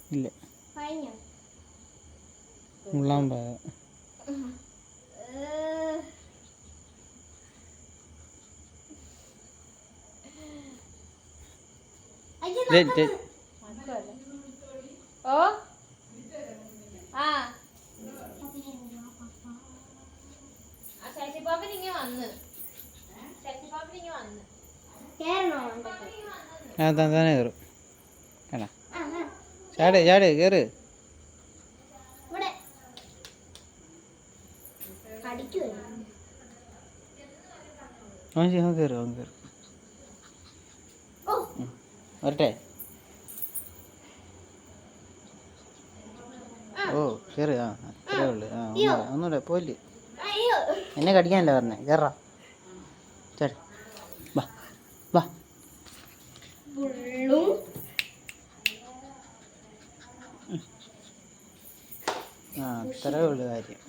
ഇല്ല മുള്ളാൻ പാ ഓ ആ ശശിപാപ്പൻ ഇങ്ങനെ വന്ന് തന്നെ കയറും കാണാ ചാട് ചാട് കയറ് അവൻ കയറും അവൻ കയറും വരട്ടെ ഓ കയറി ആ അത്രേ ഉള്ളു ആ ഒന്നുമില്ല പോയില്ലേ എന്നെ കടിക്കാനല്ല പറഞ്ഞേ കയറാ ചേട്ടാ വാ വാ ആ അത്രേ ഉള്ളു കാര്യം